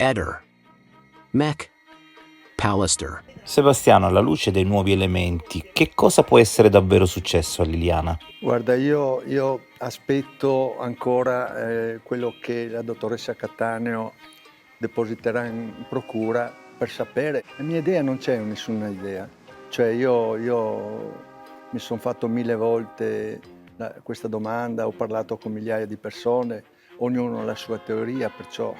Eder, Mech, Pallister. Sebastiano, alla luce dei nuovi elementi, che cosa può essere davvero successo a Liliana? Guarda, io aspetto ancora quello che la dottoressa Cattaneo depositerà in procura per sapere. La mia idea non c'è nessuna idea. Cioè io mi sono fatto 1000 volte questa domanda, ho parlato con migliaia di persone, ognuno ha la sua teoria, perciò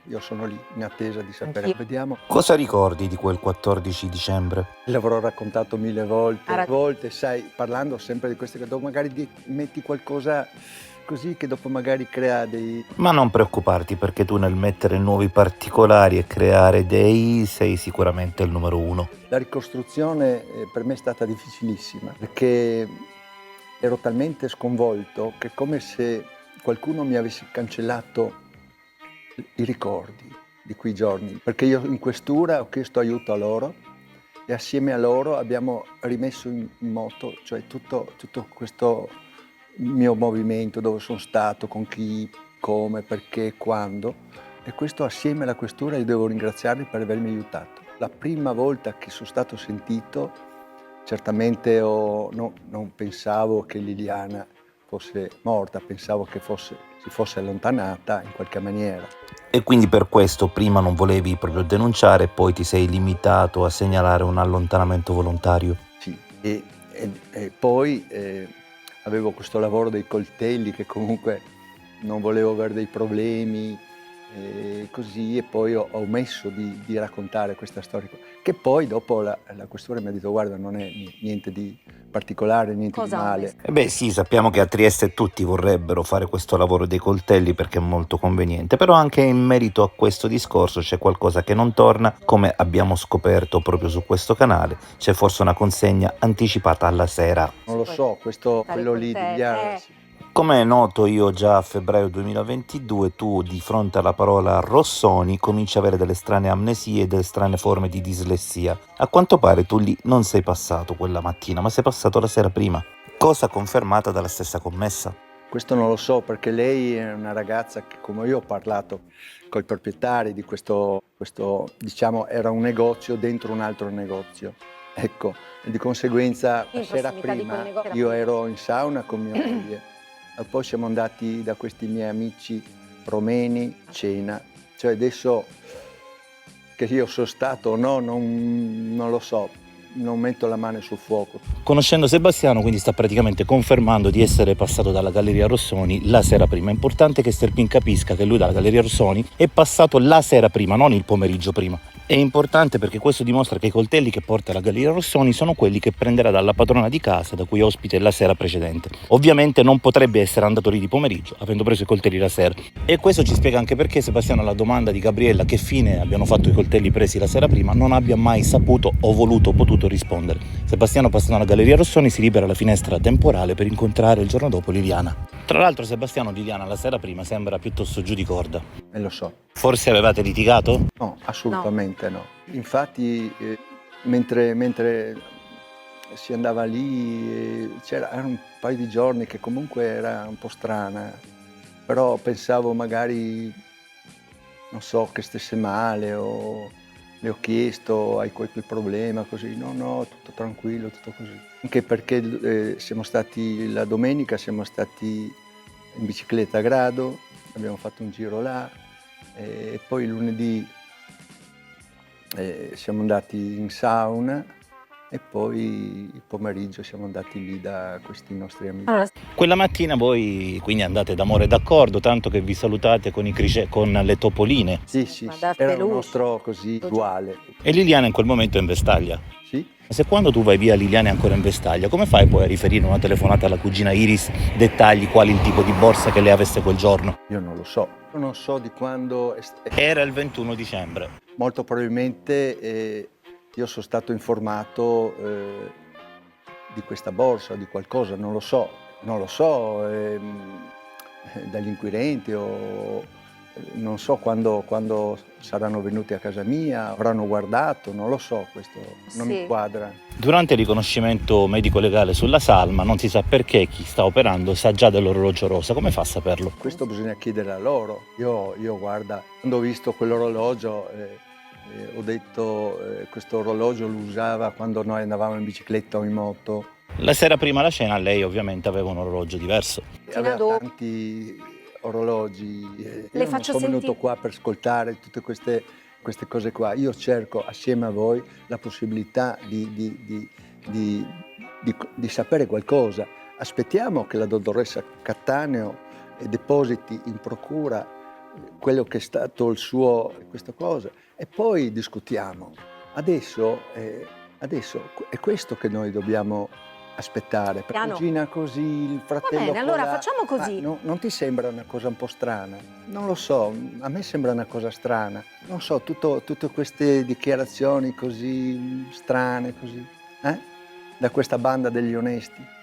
io sono lì in attesa di sapere. Anch'io. Vediamo. Cosa ricordi di quel 14 dicembre? L'avrò raccontato 1000 volte. Ha A volte, sai, parlando sempre di queste cose, magari metti qualcosa così che dopo magari crea dei... Ma non preoccuparti, perché tu nel mettere nuovi particolari e creare dei sei sicuramente il numero uno. La ricostruzione per me è stata difficilissima, perché ero talmente sconvolto che è come se qualcuno mi avesse cancellato i ricordi di quei giorni, perché io in questura ho chiesto aiuto a loro e assieme a loro abbiamo rimesso in moto, cioè tutto questo mio movimento, dove sono stato, con chi, come, perché, quando, e questo assieme alla questura io devo ringraziarli per avermi aiutato. La prima volta che sono stato sentito, certamente non pensavo che Liliana fosse morta, pensavo che si fosse allontanata in qualche maniera. E quindi per questo prima non volevi proprio denunciare, poi ti sei limitato a segnalare un allontanamento volontario. Sì, e poi avevo questo lavoro dei coltelli che comunque non volevo avere dei problemi, così, e poi ho omesso di raccontare questa storia, che poi dopo la questura mi ha detto guarda, non è niente di particolare, niente Cosa di ha male. omesso? E beh sì, sappiamo che a Trieste tutti vorrebbero fare questo lavoro dei coltelli perché è molto conveniente, però anche in merito a questo discorso c'è qualcosa che non torna, come abbiamo scoperto proprio su questo canale, c'è forse una consegna anticipata alla sera. Non lo so, quello lì di Liliana, sì. Come è noto, io già a febbraio 2022 tu di fronte alla parola Rossoni cominci a avere delle strane amnesie e delle strane forme di dislessia. A quanto pare tu lì non sei passato quella mattina, ma sei passato la sera prima, cosa confermata dalla stessa commessa. Questo non lo so, perché lei è una ragazza che, come io ho parlato con i proprietari di questo, diciamo, era un negozio dentro un altro negozio. Ecco, e di conseguenza la In sera prossimità di quel prima negozio. io ero in sauna con mia moglie e poi siamo andati da questi miei amici romeni a cena. Cioè adesso che io sono stato o no, non lo so, non metto la mano sul fuoco. Conoscendo Sebastiano, quindi sta praticamente confermando di essere passato dalla Galleria Rossoni la sera prima. È importante che Sterpin capisca che lui dalla Galleria Rossoni è passato la sera prima, non il pomeriggio prima. È importante perché questo dimostra che i coltelli che porta la Galleria Rossoni sono quelli che prenderà dalla padrona di casa da cui ospite la sera precedente. Ovviamente non potrebbe essere andato lì di pomeriggio, avendo preso i coltelli la sera. E questo ci spiega anche perché Sebastiano, alla domanda di Gabriella che fine abbiano fatto i coltelli presi la sera prima, non abbia mai saputo o voluto o potuto rispondere. Sebastiano, passando alla Galleria Rossoni, si libera la finestra temporale per incontrare il giorno dopo Liliana. Tra l'altro Sebastiano, Liliana la sera prima sembra piuttosto giù di corda. E lo so. Forse avevate litigato? No, assolutamente no. Infatti, mentre si andava lì, erano un paio di giorni che comunque era un po' strana, però pensavo magari, non so, che stesse male o le ho chiesto, hai qualche problema, così. No, tutto tranquillo, tutto così. Anche perché la domenica siamo stati in bicicletta a Grado, abbiamo fatto un giro là, e poi lunedì siamo andati in sauna e poi il pomeriggio siamo andati lì da questi nostri amici. Allora, Quella mattina voi quindi andate d'amore d'accordo, tanto che vi salutate con le topoline. Sì, Ma da era un peluche. nostro così rituale. E Liliana in quel momento è in vestaglia. Sì? Se quando tu vai via Liliana è ancora in vestaglia, come fai poi a riferire una telefonata alla cugina Iris dettagli quali il tipo di borsa che lei avesse quel giorno? Io non lo so. Non so di quando Era il 21 dicembre. molto probabilmente io sono stato informato di questa borsa, di qualcosa, non lo so, dagli inquirenti Non so quando saranno venuti a casa mia, avranno guardato, non lo so, questo non mi Sì. quadra. Durante il riconoscimento medico-legale sulla salma non si sa perché chi sta operando sa già dell'orologio rosa. Come fa a saperlo? Questo bisogna chiedere a loro. Io guarda, quando ho visto quell'orologio ho detto questo orologio lo usava quando noi andavamo in bicicletta o in moto. La sera prima della cena lei ovviamente aveva un orologio diverso. Aveva dopo. tanti orologi. Io Le non faccio sono venuto sentire. qua per ascoltare tutte queste cose qua. Io cerco assieme a voi la possibilità di sapere qualcosa. Aspettiamo che la dottoressa Cattaneo depositi in procura quello che è stato il suo, questa cosa, e poi discutiamo. Adesso è questo che noi dobbiamo aspettare. Per Piano. cugina così, il fratello bene, allora colà. facciamo così. Ma non ti sembra una cosa un po' strana? Non lo so, a me sembra una cosa strana. Non so, tutte queste dichiarazioni così strane, così, da questa banda degli onesti.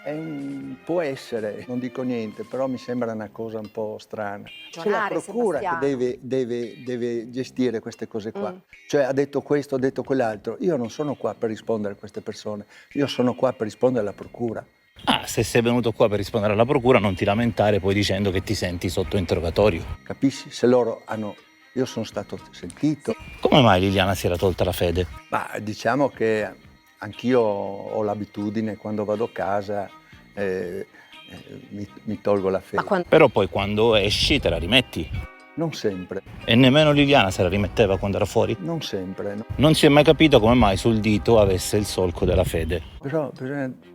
Può essere, non dico niente, però mi sembra una cosa un po' strana. C'è la Ragionare, procura che Sebastiano. deve gestire queste cose qua. Mm. Cioè ha detto questo, ha detto quell'altro. Io non sono qua per rispondere a queste persone, io sono qua per rispondere alla procura. Ah, se sei venuto qua per rispondere alla procura non ti lamentare poi dicendo che ti senti sotto interrogatorio. Capisci? Se loro hanno... Io sono stato sentito. Come mai Liliana si era tolta la fede? Ma diciamo che anch'io ho l'abitudine, quando vado a casa, mi tolgo la Ma fede. quando... Però poi quando esci te la rimetti. Non sempre, E nemmeno Liliana se la rimetteva quando era fuori. non sempre. No. Non si è mai capito come mai sul dito avesse il solco della fede. Però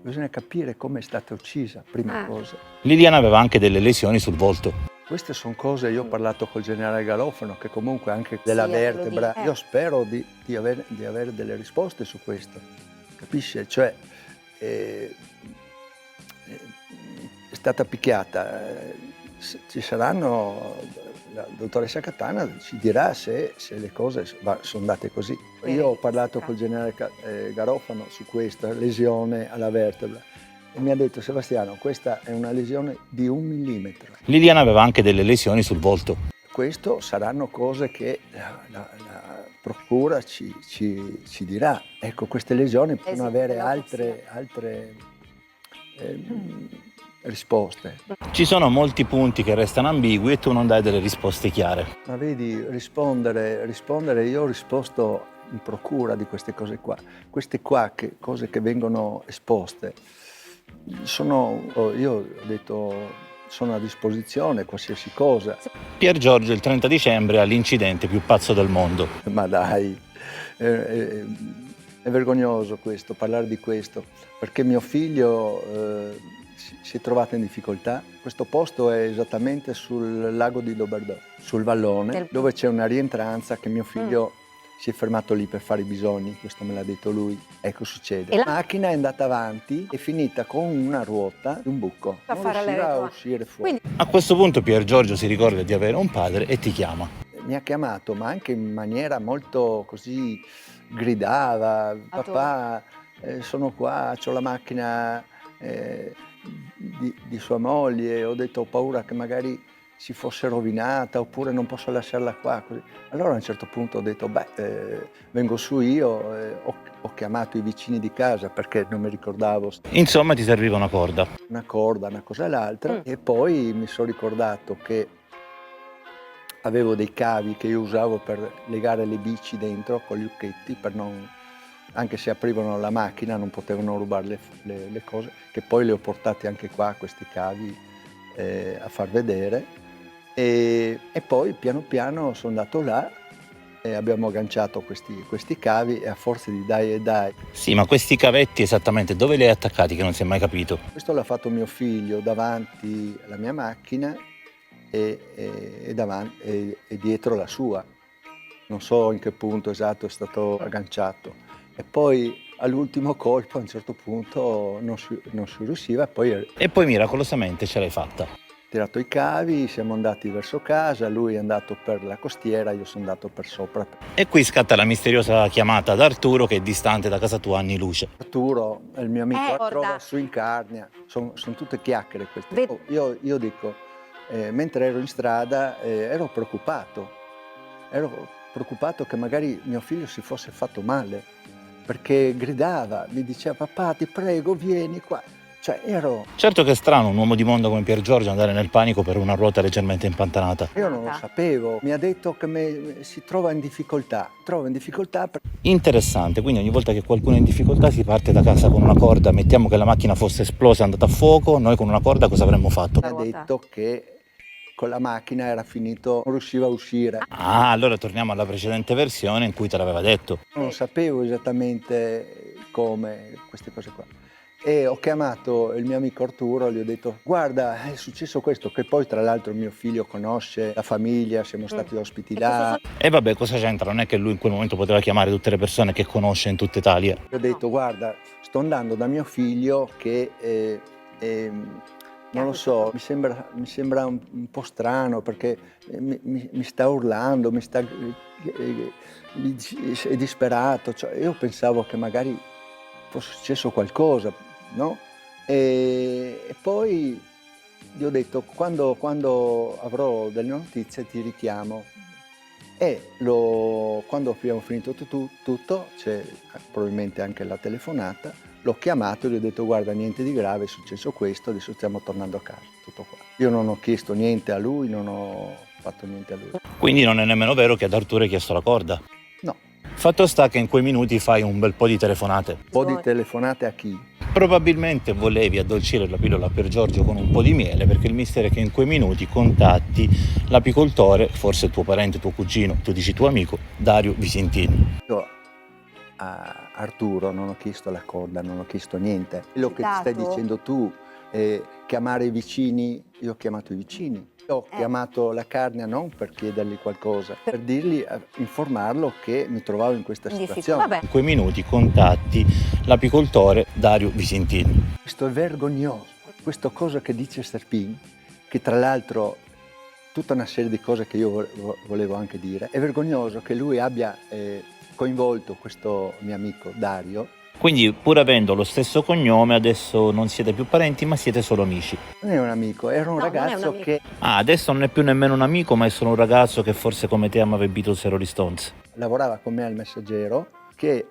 bisogna capire come è stata uccisa, prima cosa. Liliana aveva anche delle lesioni sul volto. Queste sono cose, io ho parlato col generale Garofano, che comunque anche della Sì, te lo vertebra, dico. io spero di avere delle risposte su questo, capisci? Cioè, è stata picchiata, ci saranno, la dottoressa Cattaneo ci dirà se le cose sono andate così. Io ho parlato col generale Garofano su questa lesione alla vertebra. E mi ha detto: Sebastiano, questa è una lesione di 1 millimetro. Liliana aveva anche delle lesioni sul volto. Questo saranno cose che la procura ci dirà. Ecco, queste lesioni possono avere altre risposte. Ci sono molti punti che restano ambigui e tu non dai delle risposte chiare. Ma vedi, rispondere, io ho risposto in procura di queste cose qua. Queste qua, cose che vengono esposte, io ho detto, sono a disposizione, qualsiasi cosa. Pier Giorgio il 30 dicembre ha l'incidente più pazzo del mondo. Ma dai, è vergognoso questo, parlare di questo, perché mio figlio si è trovato in difficoltà. Questo posto è esattamente sul lago di Doberdò, sul vallone, dove c'è una rientranza che mio figlio si è fermato lì per fare i bisogni, questo me l'ha detto lui. Ecco, succede. La macchina è andata avanti, è finita con una ruota di un buco, non riusciva a uscire fuori. A questo punto Pier Giorgio si ricorda di avere un padre e ti chiama. Mi ha chiamato, ma anche in maniera molto così, gridava: papà, sono qua, ho la macchina di sua moglie, ho detto ho paura che magari si fosse rovinata, oppure non posso lasciarla qua. Così. Allora a un certo punto ho detto vengo su io, ho chiamato i vicini di casa perché non mi ricordavo. Insomma ti serviva una corda. Una corda, una cosa e l'altra, e poi mi sono ricordato che avevo dei cavi che io usavo per legare le bici dentro con gli lucchetti, per non, anche se aprivano la macchina non potevano rubare le cose, che poi le ho portate anche qua, questi cavi, a far vedere. E poi piano piano sono andato là e abbiamo agganciato questi cavi, e a forza di dai e dai. Sì, ma questi cavetti esattamente dove li hai attaccati che non si è mai capito? Questo l'ha fatto mio figlio davanti alla mia macchina e dietro la sua. Non so in che punto esatto è stato agganciato. E poi all'ultimo colpo a un certo punto non si riusciva, E poi miracolosamente ce l'hai fatta. Tirato i cavi, siamo andati verso casa, lui è andato per la costiera, io sono andato per sopra. E qui scatta la misteriosa chiamata ad Arturo che è distante da casa tua anni luce. Arturo è il mio amico, guarda. trova su Incarnia, sono tutte chiacchiere queste. Io dico, mentre ero in strada ero preoccupato che magari mio figlio si fosse fatto male, perché gridava, mi diceva papà ti prego vieni qua, cioè Certo che è strano un uomo di mondo come Pier Giorgio andare nel panico per una ruota leggermente impantanata. io non lo sapevo, mi ha detto che si trova in difficoltà, Interessante, quindi ogni volta che qualcuno è in difficoltà si parte da casa con una corda, mettiamo che la macchina fosse esplosa, è andata a fuoco, noi con una corda cosa avremmo fatto? mi ha detto che con la macchina era finito, non riusciva a uscire. Ah, allora torniamo alla precedente versione in cui te l'aveva detto. Non sapevo esattamente come queste cose qua. E ho chiamato il mio amico Arturo, gli ho detto guarda è successo questo, che poi tra l'altro mio figlio conosce la famiglia, siamo stati ospiti là. E vabbè, cosa c'entra? Non è che lui in quel momento poteva chiamare tutte le persone che conosce in tutta Italia. Gli ho detto guarda sto andando da mio figlio che non lo so, mi sembra un po' strano perché mi sta urlando, è disperato, cioè, io pensavo che magari fosse successo qualcosa, no? E poi gli ho detto quando avrò delle notizie ti richiamo. Quando abbiamo finito tutto, c'è probabilmente anche la telefonata, l'ho chiamato e gli ho detto guarda niente di grave, è successo questo, adesso stiamo tornando a casa, tutto qua. Io non ho chiesto niente a lui, non ho fatto niente a lui. Quindi non è nemmeno vero che ad Arturo hai chiesto la corda. No, Fatto sta che in quei minuti fai un bel po' di telefonate. un po' di telefonate a chi? Probabilmente volevi addolcire la pillola per Giorgio con un po' di miele, perché il mistero è che in quei minuti contatti l'apicoltore, forse tuo parente, tuo cugino, tu dici tuo amico, Dario Visentini. Io a Arturo non ho chiesto la corda, non ho chiesto niente. Quello che stai dicendo tu, chiamare i vicini, io ho chiamato i vicini. Ho chiamato la Carnia non per chiedergli qualcosa, per dirgli, informarlo che mi trovavo in questa situazione. In quei minuti contatti l'apicoltore Dario Visentini. Questo è vergognoso, questa cosa che dice Sterpin, che tra l'altro tutta una serie di cose che io volevo anche dire, è vergognoso che lui abbia coinvolto questo mio amico Dario. Quindi pur avendo lo stesso cognome adesso non siete più parenti ma siete solo amici. Non è un amico, era un ragazzo che Ah, adesso non è più nemmeno un amico ma è solo un ragazzo che forse come te amava i Beatles e Rolling Stones. lavorava con me al Messaggero, che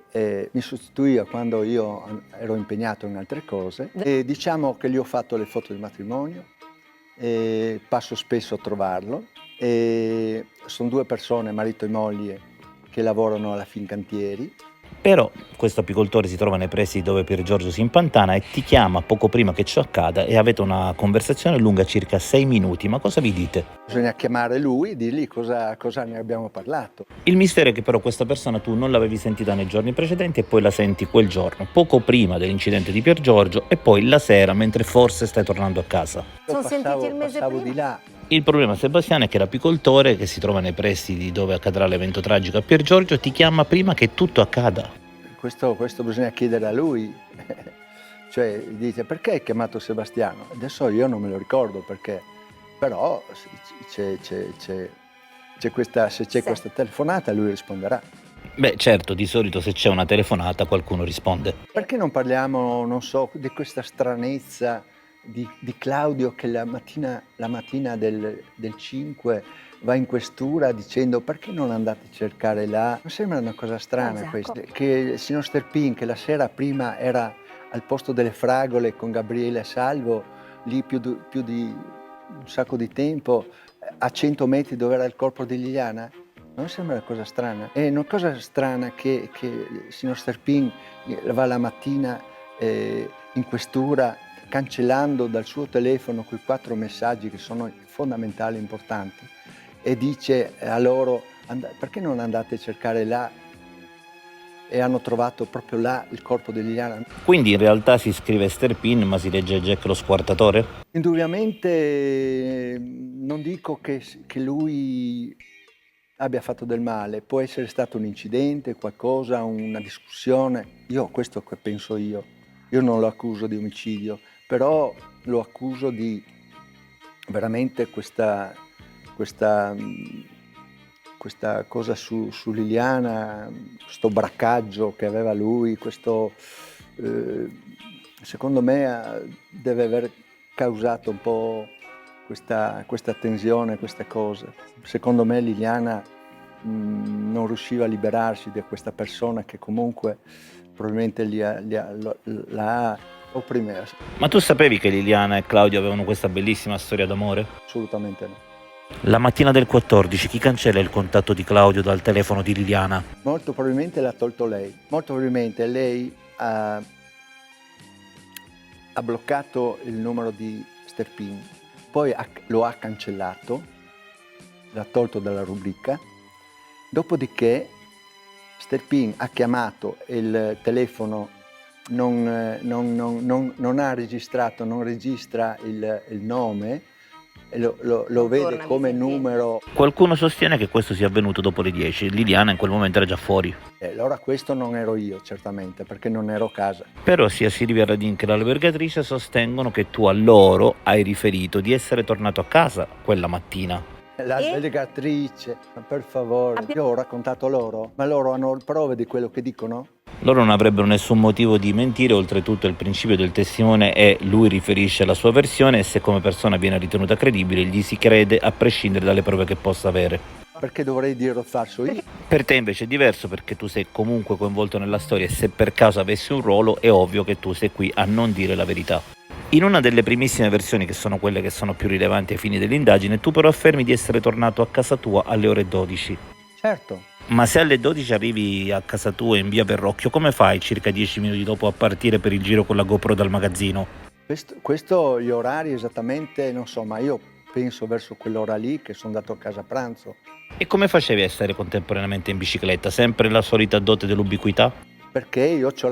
mi sostituiva quando io ero impegnato in altre cose. E diciamo che gli ho fatto le foto del matrimonio, passo spesso a trovarlo. Sono due persone, marito e moglie, che lavorano alla Fincantieri. Però questo apicoltore si trova nei pressi dove Pier Giorgio si impantana e ti chiama poco prima che ciò accada e avete una conversazione lunga circa 6 minuti. Ma cosa vi dite? Bisogna chiamare lui e dirgli cosa ne abbiamo parlato. Il mistero è che però questa persona tu non l'avevi sentita nei giorni precedenti e poi la senti quel giorno, poco prima dell'incidente di Pier Giorgio e poi la sera mentre forse stai tornando a casa. Io passavo di là. Il problema, Sebastiano, è che l'apicoltore, che si trova nei pressi di dove accadrà l'evento tragico a Pier Giorgio, ti chiama prima che tutto accada. Questo bisogna chiedere a lui. Cioè, dice, perché hai chiamato Sebastiano? Adesso io non me lo ricordo perché, però se c'è questa telefonata lui risponderà. Beh, certo, di solito se c'è una telefonata qualcuno risponde. Perché non parliamo, non so, di questa stranezza di Claudio che la mattina del 5 va in questura dicendo perché non andate a cercare là? Non sembra una cosa strana questa? Che il signor Sterpin, che la sera prima era al posto delle fragole con Gabriele Salvo, lì più di un sacco di tempo, a 100 metri dove era il corpo di Liliana? Non sembra una cosa strana? È una cosa strana che il signor Sterpin va la mattina in questura cancellando dal suo telefono quei 4 messaggi che sono fondamentali, importanti, e dice a loro perché non andate a cercare là, e hanno trovato proprio là il corpo di Liliana. Quindi in realtà si scrive Sterpin ma si legge Jack lo squartatore? Indubbiamente non dico che lui abbia fatto del male, può essere stato un incidente, qualcosa, una discussione, questo che penso io non lo accuso di omicidio, però lo accuso di veramente questa cosa su Liliana, questo braccaggio che aveva lui, questo secondo me deve aver causato un po' questa tensione, queste cose. Secondo me Liliana non riusciva a liberarsi di questa persona che comunque probabilmente la opprimeva. Ma tu sapevi che Liliana e Claudio avevano questa bellissima storia d'amore? Assolutamente no. La mattina del 14, chi cancella il contatto di Claudio dal telefono di Liliana? Molto probabilmente l'ha tolto lei. Molto probabilmente lei ha bloccato il numero di Sterpin, poi lo ha cancellato, l'ha tolto dalla rubrica. Dopodiché Sterpin ha chiamato il telefono, non ha registrato, non registra il nome, e lo vede come numero. Qualcuno sostiene che questo sia avvenuto dopo le 10. Liliana in quel momento era già fuori. Allora questo non ero io, certamente, perché non ero a casa. Però sia Silvia Radin che l'albergatrice sostengono che tu a loro hai riferito di essere tornato a casa quella mattina. L'albergatrice, ma per favore, io ho raccontato loro, ma loro hanno prove di quello che dicono? Loro non avrebbero nessun motivo di mentire, oltretutto il principio del testimone è lui riferisce la sua versione e se come persona viene ritenuta credibile gli si crede a prescindere dalle prove che possa avere. Perché dovrei dirlo falso io? Per te invece è diverso perché tu sei comunque coinvolto nella storia e se per caso avessi un ruolo è ovvio che tu sei qui a non dire la verità. In una delle primissime versioni, che sono quelle che sono più rilevanti ai fini dell'indagine, tu però affermi di essere tornato a casa tua alle ore 12. Certo. Ma se alle 12 arrivi a casa tua in via Verrocchio, come fai circa 10 minuti dopo a partire per il giro con la GoPro dal magazzino? Questo gli orari esattamente, non so, ma io penso verso quell'ora lì che sono andato a casa a pranzo. E come facevi a essere contemporaneamente in bicicletta? Sempre la solita dote dell'ubiquità? Perché io ho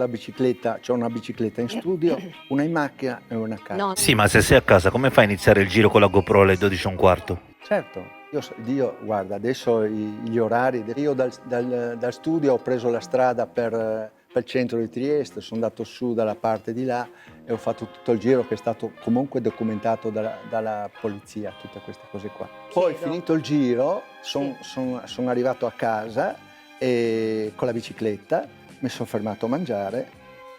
una bicicletta in studio, una in macchina e una a casa. No. Sì, ma se sei a casa, come fai a iniziare il giro con la GoPro alle 12:15? Certo, io guarda, adesso gli orari, io dal studio ho preso la strada per il centro di Trieste, sono andato su dalla parte di là e ho fatto tutto il giro che è stato comunque documentato dalla polizia, tutte queste cose qua. Poi finito il giro sono arrivato a casa e, con la bicicletta, mi sono fermato a mangiare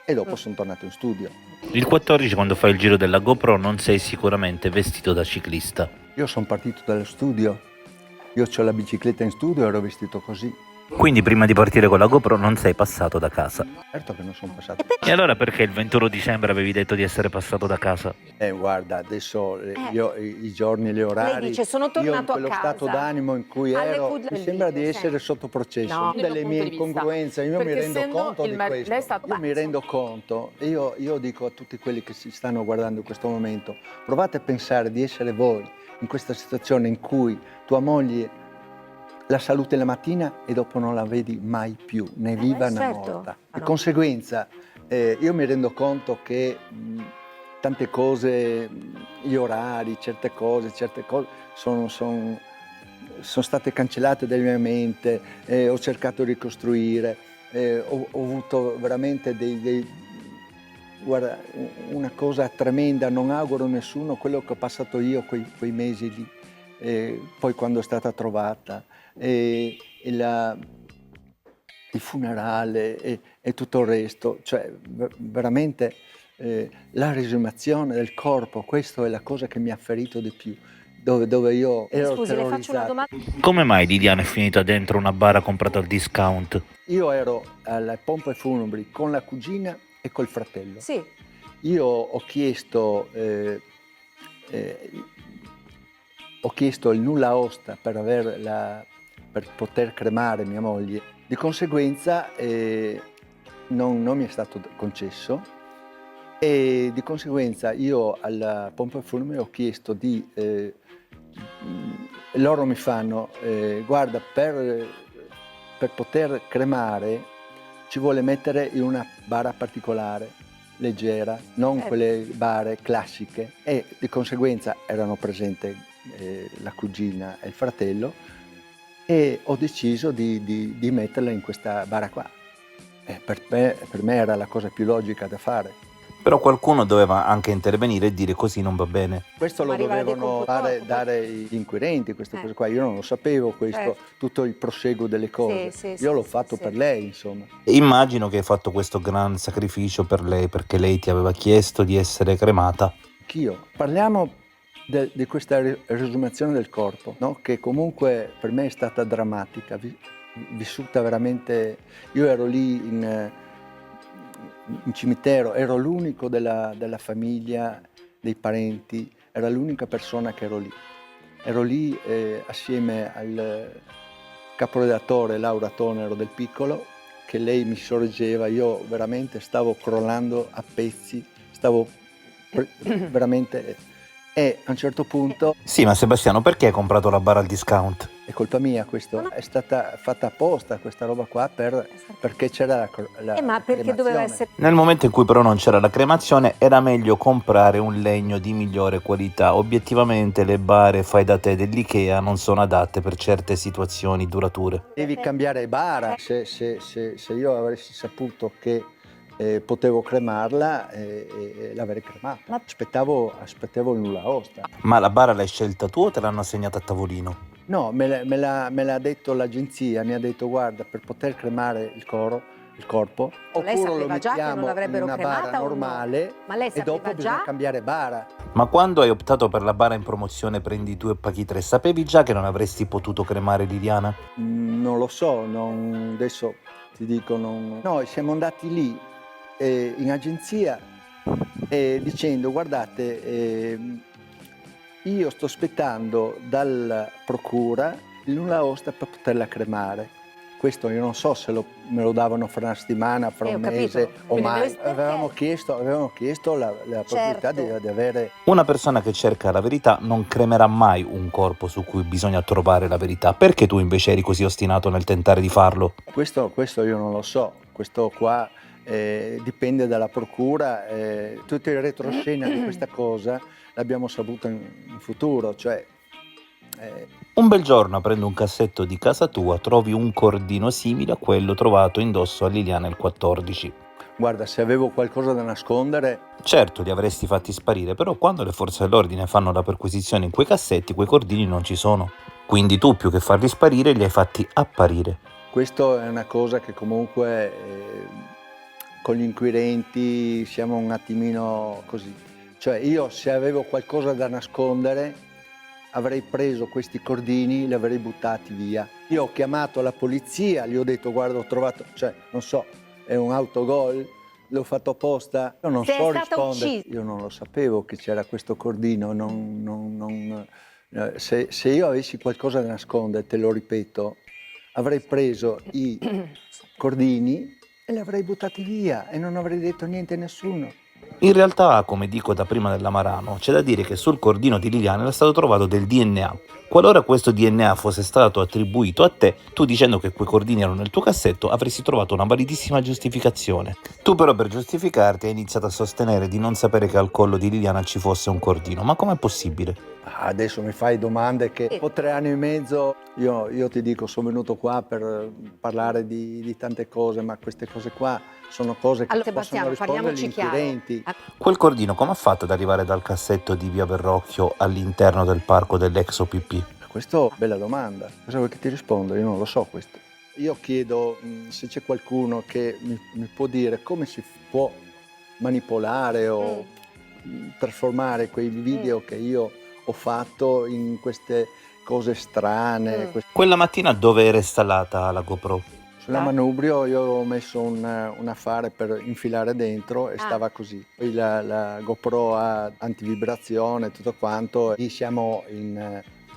e dopo sono tornato in studio. Il 14, quando fai il giro della GoPro, non sei sicuramente vestito da ciclista. Io sono partito dallo studio, io ho la bicicletta in studio e ero vestito così. Quindi prima di partire con la GoPro non sei passato da casa. Certo che non sono passato. E allora perché il 21 dicembre avevi detto di essere passato da casa? Guarda, adesso io i giorni, le orari, Lei dice, sono io tornato in quello a casa. stato d'animo in cui Alle ero, Food mi sembra di Live, essere sì. sotto processo. No. Delle mie incongruenze, io mi Perché rendo essendo conto di lei questo. è stato Io mi rendo conto, io dico a tutti quelli che si stanno guardando in questo momento, provate a pensare di essere voi in questa situazione in cui tua moglie la saluti la mattina e dopo non la vedi mai più, né viva né certo. morta. Ah, Di no. conseguenza io mi rendo conto che tante cose, gli orari, certe cose sono state cancellate dalla mia mente, ho cercato di ricostruire, ho avuto veramente guarda, una cosa tremenda, non auguro a nessuno quello che ho passato io quei mesi lì. Poi quando è stata trovata, il funerale e tutto il resto, cioè veramente la riesumazione del corpo, questa è la cosa che mi ha ferito di più, dove io ero Scusi, le faccio una terrorizzato. domanda. Come mai Liliana è finita dentro una bara comprata al discount? Io ero alle pompe funebri con la cugina e col fratello. Sì, Io ho chiesto il nulla osta per poter cremare mia moglie. Di conseguenza non mi è stato concesso e di conseguenza io alla pompa funebre ho chiesto loro mi fanno guarda, per poter cremare ci vuole mettere in una bara particolare, leggera, non quelle bare classiche, e di conseguenza erano presenti la cugina e il fratello e ho deciso di metterla in questa bara qua. Per me era la cosa più logica da fare. Però qualcuno doveva anche intervenire e dire così non va bene. Questo lo Arrivare dei dovevano complotti. dare gli inquirenti, queste cose qua. Io non lo sapevo questo, Certo. tutto il proseguo delle cose. Sì, Io l'ho sì, fatto sì. per lei, insomma. Immagino che hai fatto questo gran sacrificio per lei perché lei ti aveva chiesto di essere cremata. Anch'io. Parliamo di questa riesumazione del corpo, no? Che comunque per me è stata drammatica, vissuta veramente. Io ero lì in cimitero, ero l'unico della famiglia, dei parenti, era l'unica persona che ero lì. Ero lì assieme al caporedattore Laura Tonero del Piccolo, che lei mi sorreggeva, io veramente stavo crollando a pezzi, stavo veramente. E a un certo punto, Sì, ma Sebastiano, perché hai comprato la bara al discount? è colpa mia questo, è stata fatta apposta questa roba qua perché c'era la Ma perché doveva cremazione. essere... Nel momento in cui però non c'era la cremazione, era meglio comprare un legno di migliore qualità. Obiettivamente le bare fai da te dell'Ikea non sono adatte per certe situazioni durature. Devi cambiare bara, se io avessi saputo che potevo cremarla, l'avrei cremata. Ma- Aspettavo il nulla osta. Ma la bara l'hai scelta tu o te l'hanno assegnata a tavolino? No, me l'ha detto l'agenzia, mi ha detto guarda, per poter cremare il corpo, Lei oppure lo sapeva già che non mettiamo in l'avrebbero una bara cremata o no? normale Ma lei e dopo sapeva bisogna già? cambiare bara. Ma quando hai optato per la bara in promozione prendi 2 e paghi 3, sapevi già che non avresti potuto cremare Liliana? Non lo so, adesso ti dico, no, siamo andati lì in agenzia dicendo guardate, io sto aspettando dalla procura il nulla osta per poterla cremare. Questo io non so se me lo davano fra una settimana, fra Ho un capito. mese o Quindi mai. perché? Avevamo chiesto la possibilità Certo. di avere. Una persona che cerca la verità non cremerà mai un corpo su cui bisogna trovare la verità. Perché tu invece eri così ostinato nel tentare di farlo? Questo io non lo so, questo qua dipende dalla procura, tutto il retroscena di questa cosa l'abbiamo saputo in futuro, cioè Un bel giorno, aprendo un cassetto di casa tua, trovi un cordino simile a quello trovato indosso a Liliana il 14. guarda, se avevo qualcosa da nascondere, Certo, li avresti fatti sparire, però quando le forze dell'ordine fanno la perquisizione in quei cassetti, quei cordini non ci sono. Quindi tu, più che farli sparire, li hai fatti apparire. questo è una cosa che comunque con gli inquirenti siamo un attimino così. Cioè io se avevo qualcosa da nascondere avrei preso questi cordini, li avrei buttati via. Io ho chiamato la polizia, gli ho detto guarda ho trovato, cioè non so, è un autogol, l'ho fatto apposta, io non Se è so stata rispondere. uccisa. Io non lo sapevo che c'era questo cordino, se io avessi qualcosa da nascondere, te lo ripeto, avrei preso i cordini e li avrei buttati via e non avrei detto niente a nessuno. In realtà, come dico da prima dell'Amarano, c'è da dire che sul cordino di Liliana era stato trovato del DNA. Qualora questo DNA fosse stato attribuito a te, tu dicendo che quei cordini erano nel tuo cassetto avresti trovato una validissima giustificazione. Tu però per giustificarti hai iniziato a sostenere di non sapere che al collo di Liliana ci fosse un cordino. Ma com'è possibile? Adesso mi fai domande che dopo 3 anni e mezzo io ti dico sono venuto qua per parlare di tante cose, ma queste cose qua sono cose che Allora, possono Sebastiano, rispondere gli parliamoci chiaro. inquirenti. Quel cordino come ha fatto ad arrivare dal cassetto di Via Verrocchio all'interno del parco dell'ex OPP? Questa è una bella domanda. Cosa vuoi che ti rispondo? Io non lo so questo. Io chiedo se c'è qualcuno che mi può dire come si può manipolare o trasformare quei video che io ho fatto in queste cose strane. Quella mattina dove era installata la GoPro? Sulla manubrio io ho messo un affare per infilare dentro e stava così. Poi la GoPro ha antivibrazione, tutto quanto. Lì siamo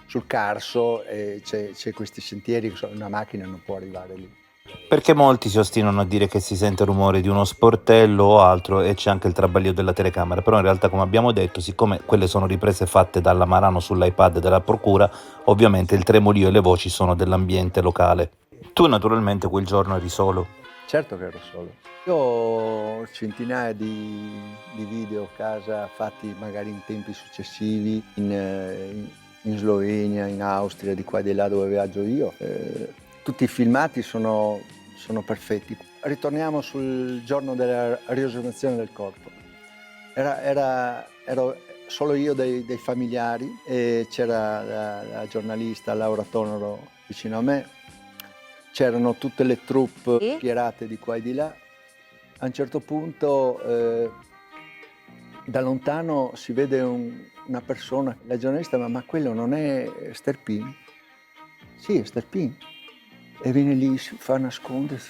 sul Carso e c'è questi sentieri, una macchina non può arrivare lì. Perché molti si ostinano a dire che si sente il rumore di uno sportello o altro e c'è anche il traballio della telecamera, però in realtà come abbiamo detto, siccome quelle sono riprese fatte dalla Marano sull'iPad della procura, ovviamente il tremolio e le voci sono dell'ambiente locale. Tu naturalmente quel giorno eri solo. Certo che ero solo. Io ho centinaia di video a casa fatti magari in tempi successivi, in Slovenia, in Austria, di qua e di là dove viaggio io. Tutti i filmati sono perfetti. Ritorniamo sul giorno della riesumazione del corpo. Ero solo io dei familiari e c'era la giornalista Laura Tonero vicino a me. C'erano tutte le troupe schierate di qua e di là. A un certo punto da lontano si vede una persona, la giornalista, ma quello non è Sterpin? Sì, è Sterpin. E viene lì, si fa nascondere,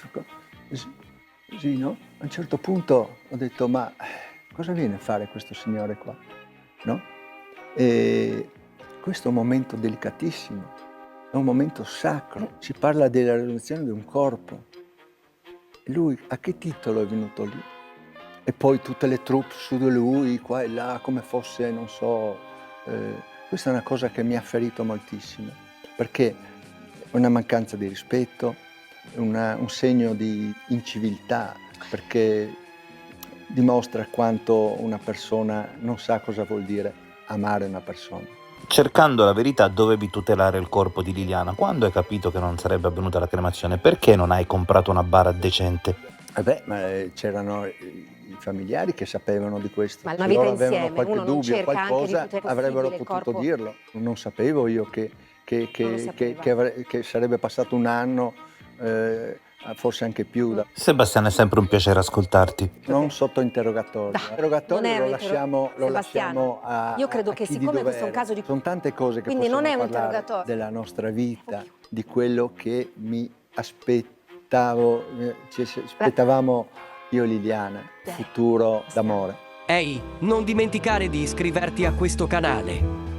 così, no? A un certo punto ho detto, ma cosa viene a fare questo signore qua? No? E questo è un momento delicatissimo, è un momento sacro, si parla della realizzazione di un corpo. E lui a che titolo è venuto lì? E poi tutte le troupe su di lui, qua e là, come fosse, non so, questa è una cosa che mi ha ferito moltissimo, perché è una mancanza di rispetto, è un segno di inciviltà, perché dimostra quanto una persona non sa cosa vuol dire amare una persona. Cercando la verità, dovevi tutelare il corpo di Liliana. Quando hai capito che non sarebbe avvenuta la cremazione, perché non hai comprato una bara decente? Ma c'erano i familiari che sapevano di questo. Ma una Se vita loro avevano insieme, qualche uno non dubbio, cerca anche di qualcosa, più possibile avrebbero il potuto corpo. dirlo. Non sapevo io che Non lo sapeva. che sarebbe passato un anno, forse anche più. Sebastiano, è sempre un piacere ascoltarti. Non sotto interrogatorio. Dai, L'interrogatorio non è lo un lasciamo Sebastiano, a io credo a che chi di siccome questo è un dovere. caso di... Sono tante cose che Quindi possiamo non è un parlare interrogatorio. della nostra vita, di quello che mi aspettavo, ci aspettavamo io e Liliana, futuro d'amore. Ehi, non dimenticare di iscriverti a questo canale.